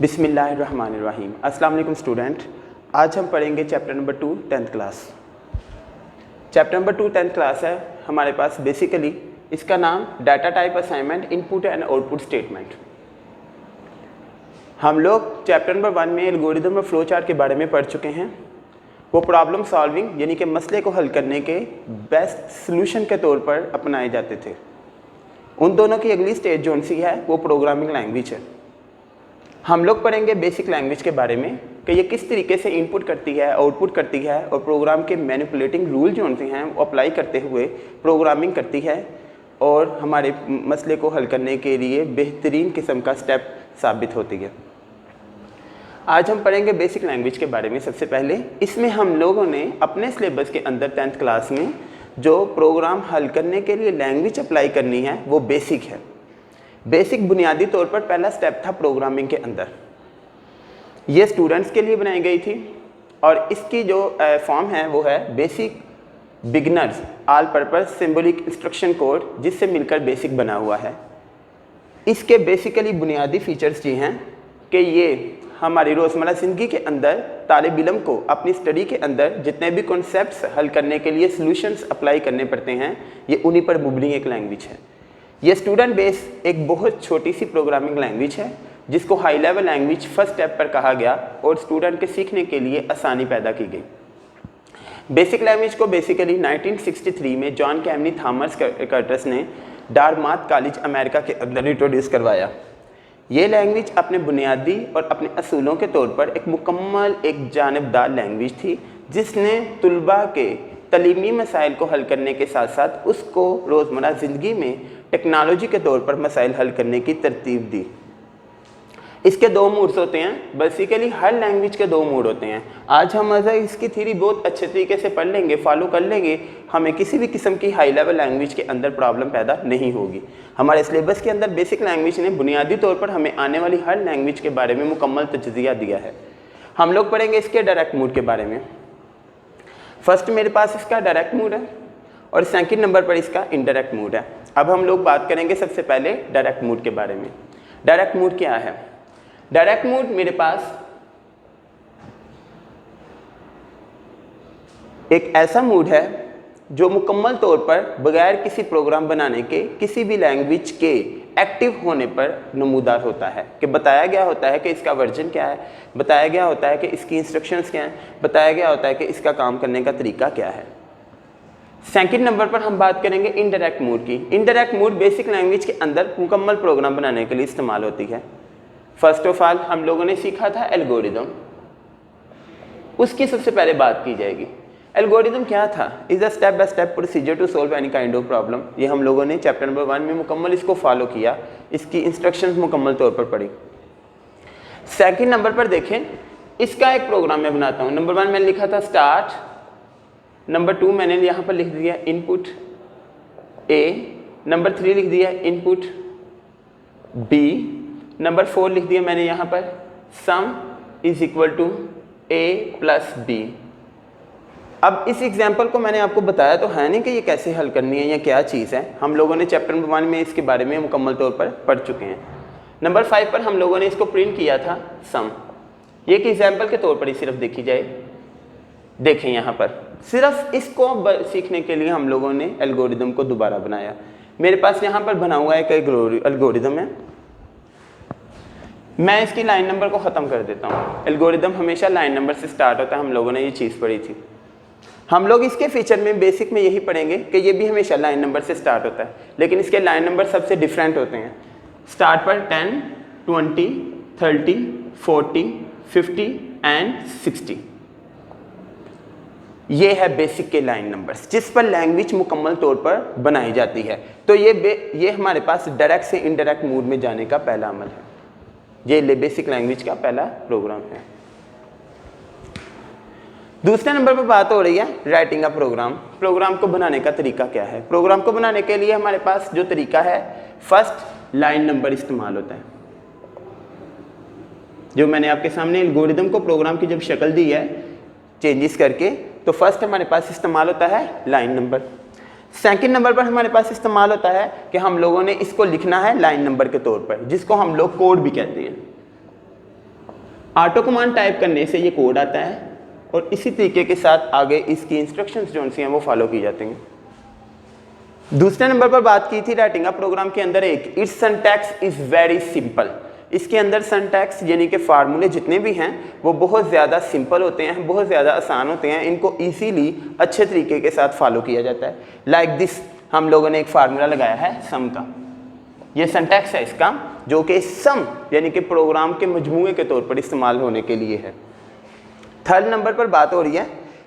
बिस्मिल्लाहिर्रहमानिर्रहीम। अस्सलाम वालेकुम स्टूडेंट। आज हम पढ़ेंगे chapter number 2 10th class. Chapter number 2 10th class है हमारे पास। बेसिकली इसका नाम data type assignment input and output statement. हम लोग चैप्टर नंबर 1 में एल्गोरिदम और फ्लो चार्ट के बारे में पढ़ चुके हैं। वो प्रॉब्लम सॉल्विंग यानी कि मसले को हल करने के बेस्ट सोल्यूशन के तौर पर अपनाए जाते थे। उन दोनों की अगली स्टेज जो सी है वो प्रोग्रामिंग लैंग्वेज है। हम लोग पढ़ेंगे बेसिक लैंग्वेज के बारे में कि ये किस तरीके से इनपुट करती है, आउटपुट करती है और प्रोग्राम के मैनिपुलेटिंग रूल जो होते हैं वो अप्लाई करते हुए प्रोग्रामिंग करती है और हमारे मसले को हल करने के लिए बेहतरीन किस्म का स्टेप साबित होती है। आज हम पढ़ेंगे बेसिक लैंग्वेज के बारे में। सबसे पहले इसमें हम लोगों ने अपने सिलेबस के अंदर 10th क्लास में जो प्रोग्राम हल करने के लिए लैंग्वेज अप्लाई करनी है वो बेसिक है। बेसिक बुनियादी तौर पर पहला स्टेप था प्रोग्रामिंग के अंदर। ये स्टूडेंट्स के लिए बनाई गई थी और इसकी जो फॉर्म है वो है basic beginners all purpose symbolic instruction code, जिससे मिलकर बेसिक बना हुआ है। इसके बेसिकली बुनियादी फीचर्स ये हैं कि ये हमारी रोज़मर्रा ज़िंदगी के अंदर तालिब इल्म को अपनी स्टडी के अंदर जितने भी कॉन्सेप्ट्स हल करने के लिए सॉल्यूशंस अप्लाई करने पड़ते हैं, ये उन्हीं पर मुबनी एक लैंग्वेज है। ये स्टूडेंट बेस एक बहुत छोटी सी प्रोग्रामिंग लैंग्वेज है जिसको high level language first step पर कहा गया और स्टूडेंट के सीखने के लिए आसानी पैदा की गई। बेसिक लैंग्वेज को बेसिकली 1963 में जॉन कैमनी थॉमस कर्टिस ने डारमाथ कॉलेज अमेरिका के अंदर इंट्रोड्यूस करवाया। ये लैंग्वेज अपने बुनियादी और अपने असूलों के तौर पर एक मुकम्मल एक जानबदार लैंग्वेज थी जिसने तुलबा के तलीमी मसाइल को हल करने के साथ साथ उसको रोज़मर्रा ज़िंदगी में टेक्नोलॉजी के तौर पर मसाइल हल करने की तरतीब दी। इसके दो मूड्स होते हैं। बेसिकली हर लैंग्वेज के दो मूड होते हैं। आज हम इसकी थ्योरी बहुत अच्छे तरीके से पढ़ लेंगे, फॉलो कर लेंगे, हमें किसी भी किस्म की हाई लेवल लैंग्वेज के अंदर प्रॉब्लम पैदा नहीं होगी। हमारे सिलेबस के अंदर बेसिक लैंग्वेज ने बुनियादी तौर पर हमें आने वाली हर लैंग्वेज के बारे में मुकम्मल तजज़िया दिया है। हम लोग पढ़ेंगे इसके डायरेक्ट मूड के बारे में। फर्स्ट मेरे पास इसका डायरेक्ट मूड है और सेकंड नंबर पर इसका इनडायरेक्ट मूड है। अब हम लोग बात करेंगे सबसे पहले डायरेक्ट मूड के बारे में। डायरेक्ट मूड क्या है? डायरेक्ट मूड मेरे पास एक ऐसा मूड है जो मुकम्मल तौर पर बगैर किसी प्रोग्राम बनाने के किसी भी लैंग्वेज के एक्टिव होने पर नमूदार होता है कि बताया गया होता है कि इसका वर्जन क्या है, बताया गया होता है कि इसकी इंस्ट्रक्शंस क्या हैं, बताया गया होता है कि इसका काम करने का तरीका क्या है। सेकंड नंबर पर हम बात करेंगे इनडायरेक्ट मूड की। इनडायरेक्ट मूड बेसिक लैंग्वेज के अंदर मुकम्मल प्रोग्राम बनाने के लिए इस्तेमाल होती है। फर्स्ट ऑफ ऑल हम लोगों ने सीखा था एल्गोरिदम, उसकी सबसे पहले बात की जाएगी। एल्गोरिदम क्या था? Is a step by step procedure to solve any kind of problem. ये हम लोगों ने चैप्टर नंबर 1 में मुकम्मल इसको फॉलो किया, इसकी इंस्ट्रक्शंस मुकम्मल तौर पर पढ़ी। सेकंड नंबर पर देखें, इसका एक प्रोग्राम मैं बनाता हूँ। नंबर 1 मैंने लिखा था स्टार्ट, नंबर 2 मैंने यहाँ पर लिख दिया इनपुट ए, नंबर 3 लिख दिया इनपुट बी, नंबर 4 लिख दिया मैंने यहाँ पर sum is equal to A plus b. अब इस एग्जाम्पल को मैंने आपको बताया तो है नहीं कि ये कैसे हल करनी है या क्या चीज़ है। हम लोगों ने चैप्टर नंबर 1 में इसके बारे में मुकम्मल तौर पर पढ़ चुके हैं। नंबर 5 पर हम लोगों ने इसको प्रिंट किया था सम। ये एक एग्जाम्पल के तौर पर ही सिर्फ देखी जाए। देखें यहाँ पर सिर्फ इसको सीखने के लिए हम लोगों ने एल्गोरिदम को दोबारा बनाया। मेरे पास यहाँ पर बना हुआ एक एल्गोरिदम है। मैं इसकी लाइन नंबर को ख़त्म कर देता हूँ। एल्गोरिदम हमेशा लाइन नंबर से स्टार्ट होता है। हम लोगों ने ये चीज़ पढ़ी थी। हम लोग इसके फीचर में बेसिक में यही पढ़ेंगे कि ये भी हमेशा लाइन नंबर से स्टार्ट होता है, लेकिन इसके लाइन नंबर सबसे डिफरेंट होते हैं। स्टार्ट पर 10, 20, 30, 40, 50 एंड 60। ये है बेसिक के लाइन नंबर्स जिस पर लैंग्वेज मुकम्मल तौर पर बनाई जाती है। तो ये हमारे पास डायरेक्ट से इनडायरेक्ट मूड में जाने का पहला अमल है। ये बेसिक लैंग्वेज का पहला प्रोग्राम है। दूसरे नंबर पर बात हो रही है राइटिंग अ प्रोग्राम। प्रोग्राम को बनाने का तरीका क्या है? प्रोग्राम को बनाने के लिए हमारे पास जो तरीका है, फर्स्ट लाइन नंबर इस्तेमाल होता है। जो मैंने आपके सामने एल्गोरिदम को प्रोग्राम की जब शक्ल दी है चेंजेस करके, तो फर्स्ट हमारे पास इस्तेमाल होता है लाइन नंबर। सेकंड नंबर पर हमारे पास इस्तेमाल होता है कि हम लोगों ने इसको लिखना है लाइन नंबर के तौर पर, जिसको हम लोग कोड भी कहते हैं। ऑटो कमांड टाइप करने से ये कोड आता है और इसी तरीके के साथ आगे इसकी इंस्ट्रक्शंस जो सी हैं वो फॉलो की जाती हैं। दूसरे नंबर पर बात की थी राइटिंग अ प्रोग्राम के अंदर एक it's syntax is very simple. इसके अंदर सिंटैक्स यानी कि फार्मूले जितने भी हैं वो बहुत ज़्यादा सिंपल होते हैं, बहुत ज़्यादा आसान होते हैं, इनको इजीली अच्छे तरीके के साथ फॉलो किया जाता है। लाइक दिस, हम लोगों ने एक फार्मूला लगाया है सम का, ये सिंटैक्स है इसका, जो कि सम यानी कि प्रोग्राम के मजमूए के तौर पर इस्तेमाल होने के लिए है। थर्ड नंबर पर बात हो रही है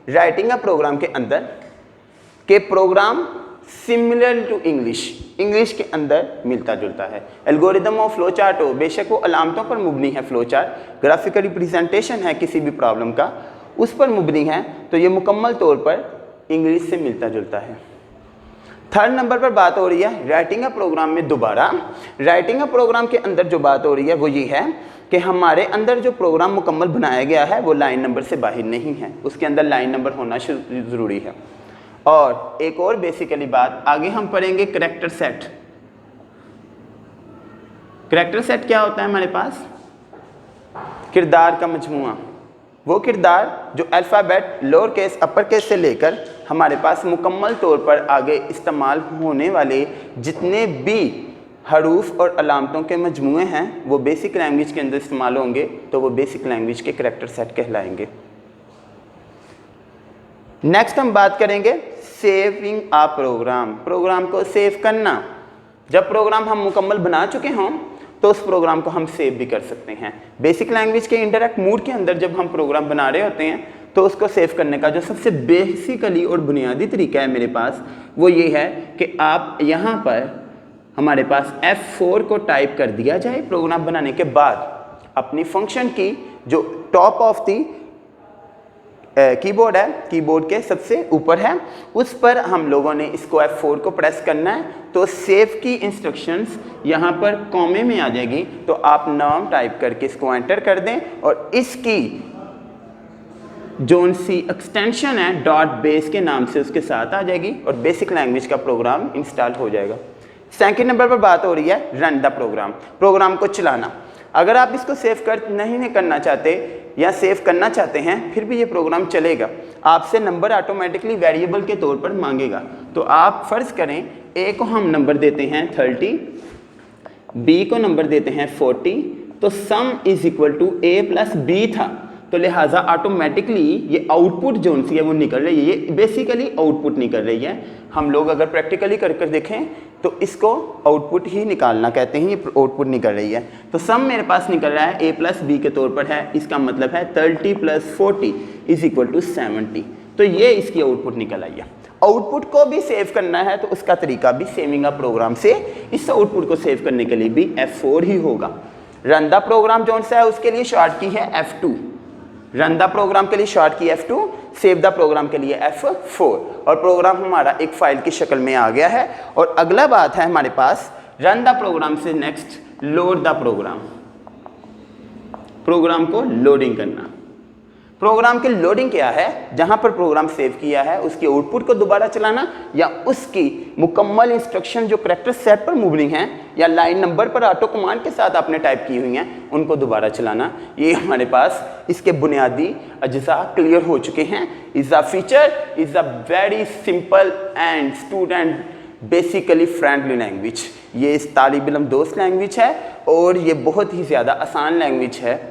राइटिंग अ प्रोग्राम के अंदर के प्रोग्राम सिमिलर टू इंग्लिश के अंदर मिलता जुलता है। एल्गोरिदम ऑफ फ्लो चार्ट हो, बेशक वो अलामतों पर मुबनी है, फ्लो चार्ट ग्राफिकल रिप्रेजेंटेशन है किसी भी प्रॉब्लम का, उस पर मुबनी है, तो ये मुकम्मल तौर पर इंग्लिश से मिलता जुलता है। थर्ड नंबर पर बात हो रही है राइटिंग अ प्रोग्राम में दोबारा राइटिंग अ प्रोग्राम के अंदर जो बात हो रही है वो ये है कि हमारे अंदर जो प्रोग्राम मुकम्मल बनाया गया है वो लाइन नंबर से बाहर नहीं है, उसके अंदर लाइन नंबर होना ज़रूरी है। और एक और बेसिकली बात आगे हम पढ़ेंगे करैक्टर सेट। करैक्टर सेट क्या होता है हमारे पास? किरदार का मजमुआ, वो किरदार जो alphabet lower case upper case से लेकर हमारे पास मुकम्मल तौर पर आगे इस्तेमाल होने वाले जितने भी हरूफ और अलामतों के मजमुए हैं वो बेसिक लैंग्वेज के अंदर इस्तेमाल होंगे, तो वो बेसिक लैंग्वेज के करैक्टर सेट कहलाएंगे। नेक्स्ट हम बात करेंगे सेविंग आ प्रोग्राम, प्रोग्राम को सेव करना। जब प्रोग्राम हम मुकम्मल बना चुके हों तो उस प्रोग्राम को हम सेव भी कर सकते हैं। बेसिक लैंग्वेज के इंटरैक्ट मोड के अंदर जब हम प्रोग्राम बना रहे होते हैं तो उसको सेव करने का जो सबसे बेसिकली और बुनियादी तरीका है मेरे पास वो ये है कि आप यहाँ पर हमारे पास F4 को टाइप कर दिया जाए प्रोग्राम बनाने के बाद, अपनी फंक्शन की जो टॉप ऑफ दी कीबोर्ड है, कीबोर्ड के सबसे ऊपर है, उस पर हम लोगों ने इसको F4 को प्रेस करना है, तो सेव की इंस्ट्रक्शंस यहाँ पर कॉमे में आ जाएगी, तो आप नाम टाइप करके इसको एंटर कर दें और इसकी जोन सी एक्सटेंशन है डॉट बेस के नाम से उसके साथ आ जाएगी और बेसिक लैंग्वेज का प्रोग्राम इंस्टॉल हो जाएगा। सेकंड नंबर पर बात हो रही है रन द प्रोग्राम, प्रोग्राम को चलाना। अगर आप इसको सेव कर नहीं करना चाहते या सेव करना चाहते हैं फिर भी ये प्रोग्राम चलेगा, आपसे नंबर ऑटोमेटिकली वेरिएबल के तौर पर मांगेगा। तो आप फ़र्ज़ करें ए को हम नंबर देते हैं 30, बी को नंबर देते हैं 40, तो sum is equal to A plus B था, तो लिहाजा ऑटोमेटिकली ये आउटपुट जो सी है वो निकल रही है, ये बेसिकली आउटपुट निकल रही है। हम लोग अगर प्रैक्टिकली कर देखें तो इसको आउटपुट ही निकालना कहते हैं, ये आउटपुट निकल रही है। तो सम मेरे पास निकल रहा है ए प्लस बी के तौर पर है, इसका मतलब है 30 प्लस 40 इज इक्वल टू 70, तो ये इसकी आउटपुट निकल आई है। आउटपुट को भी सेव करना है तो उसका तरीका भी सेविंग अ प्रोग्राम से, इस आउटपुट को सेव करने के लिए भी F4 ही होगा। रन द प्रोग्राम जो सा है उसके लिए शॉर्ट की है F2, रन द प्रोग्राम के लिए शॉर्ट की F2, सेव द प्रोग्राम के लिए F4, और प्रोग्राम हमारा एक फाइल की शक्ल में आ गया है। और अगला बात है हमारे पास रन द प्रोग्राम से next load the program, program को लोडिंग करना। प्रोग्राम की लोडिंग क्या है? जहां पर प्रोग्राम सेव किया है उसकी आउटपुट को दोबारा चलाना या उसकी मुकम्मल इंस्ट्रक्शन जो करैक्टर सेट पर मुबनी हैं या लाइन नंबर पर ऑटो कमांड के साथ आपने टाइप की हुई हैं उनको दोबारा चलाना। ये हमारे पास इसके बुनियादी अज्जा क्लियर हो चुके हैं। Is a feature is a very simple and student basically friendly language. ये इस तालिब इल्म दोस्त लैंग्वेज है और ये बहुत ही ज़्यादा आसान लैंग्वेज है।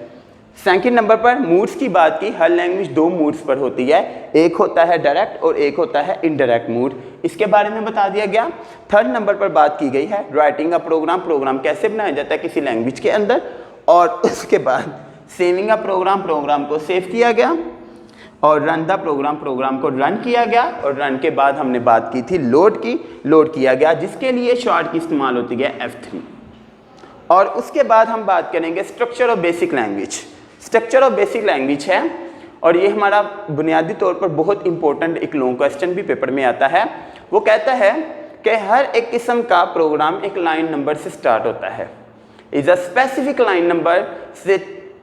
सेकंड नंबर पर मूड्स की बात की, हर लैंग्वेज दो मूड्स पर होती है, एक होता है डायरेक्ट और एक होता है इनडायरेक्ट मूड, इसके बारे में बता दिया गया। थर्ड नंबर पर बात की गई है राइटिंग अ प्रोग्राम, प्रोग्राम कैसे बनाया जाता है किसी लैंग्वेज के अंदर, और उसके बाद सेविंग अ प्रोग्राम, प्रोग्राम को सेव किया गया, और रन द प्रोग्राम, प्रोग्राम को रन किया गया, और रन के बाद हमने बात की थी लोड की, लोड किया गया जिसके लिए शॉर्ट की इस्तेमाल होती है F3। और उसके बाद हम बात करेंगे structure of basic language. Structure of basic language है और ये हमारा बुनियादी तौर पर बहुत इंपॉर्टेंट एक लॉन्ग क्वेश्चन भी पेपर में आता है। वो कहता है कि हर एक किस्म का प्रोग्राम एक लाइन नंबर से स्टार्ट होता है। Is a specific line number से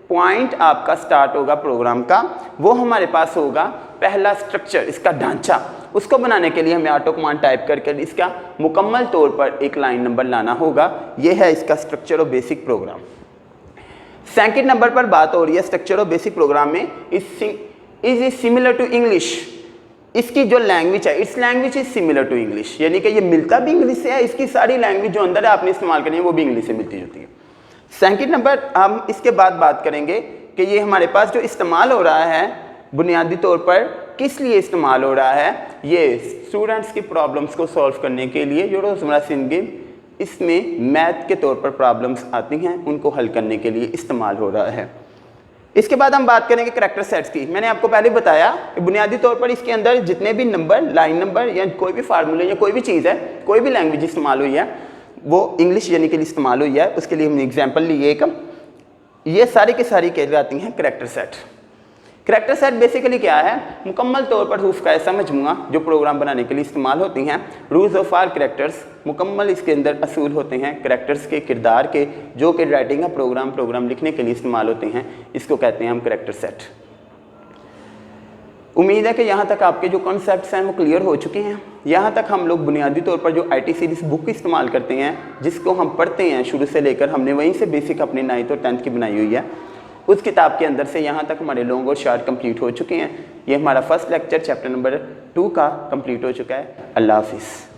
पॉइंट आपका स्टार्ट होगा प्रोग्राम का, वो हमारे पास होगा पहला स्ट्रक्चर, इसका ढांचा। उसको बनाने के लिए हमें ऑटो कमांड टाइप करके इसका मुकम्मल तौर पर एक लाइन नंबर लाना होगा। ये है इसका structure of basic program. Second number पर बात हो रही है स्ट्रक्चर ऑफ बेसिक प्रोग्राम में इज सिमिलर टू इंग्लिश। इसकी जो लैंग्वेज है, it's language is similar to English, यानी कि ये मिलता भी इंग्लिश से है, इसकी सारी लैंग्वेज जो अंदर है आपने इस्तेमाल करनी है वो भी इंग्लिश से मिलती जुलती है। सेकंड नंबर हम इसके बाद बात करेंगे कि ये हमारे पास जो इस्तेमाल हो रहा है बुनियादी तौर पर किस लिए इस्तेमाल हो रहा है, ये स्टूडेंट्स की प्रॉब्लम्स को सॉल्व करने के लिए जो रोज़मर्रा ज़िंदगी इसमें मैथ के तौर पर प्रॉब्लम्स आती हैं उनको हल करने के लिए इस्तेमाल हो रहा है। इसके बाद हम बात करेंगे करैक्टर सेट्स की। मैंने आपको पहले बताया कि बुनियादी तौर पर इसके अंदर जितने भी नंबर, लाइन नंबर या कोई भी फार्मूले या कोई भी चीज़ है, कोई भी लैंग्वेज इस्तेमाल हुई है वो इंग्लिश यानी कि इस्तेमाल हुई है, उसके लिए हमने एग्जाम्पल लिए एक, ये सारी की सारी कहलाती हैं character set. Character set basically क्या है, मुकम्मल तौर पर हुर्फ का ऐसा मजमूआ जो प्रोग्राम बनाने के लिए इस्तेमाल होती हैं। रूल्स ऑफ आर करैक्टर्स, मुकम्मल इसके अंदर असूल होते हैं करैक्टर्स के, किरदार के, जो कि राइटिंग का प्रोग्राम लिखने के लिए इस्तेमाल होते हैं, इसको कहते हैं हम करैक्टर सेट। उम्मीद है कि यहाँ तक आपके जो कॉन्सेप्ट्स हैं वो क्लियर हो चुके हैं। यहाँ तक हम लोग बुनियादी तौर पर जो IT सीरीज़ बुक इस्तेमाल करते हैं, जिसको हम पढ़ते हैं शुरू से लेकर, हमने वहीं से बेसिक अपनी 9th और 10th की बनाई हुई है, उस किताब के अंदर से यहाँ तक हमारे लॉन्ग और शॉर्ट कंप्लीट हो चुके हैं। ये हमारा फर्स्ट लेक्चर चैप्टर नंबर 2 का कंप्लीट हो चुका है। अल्लाह हाफिज़।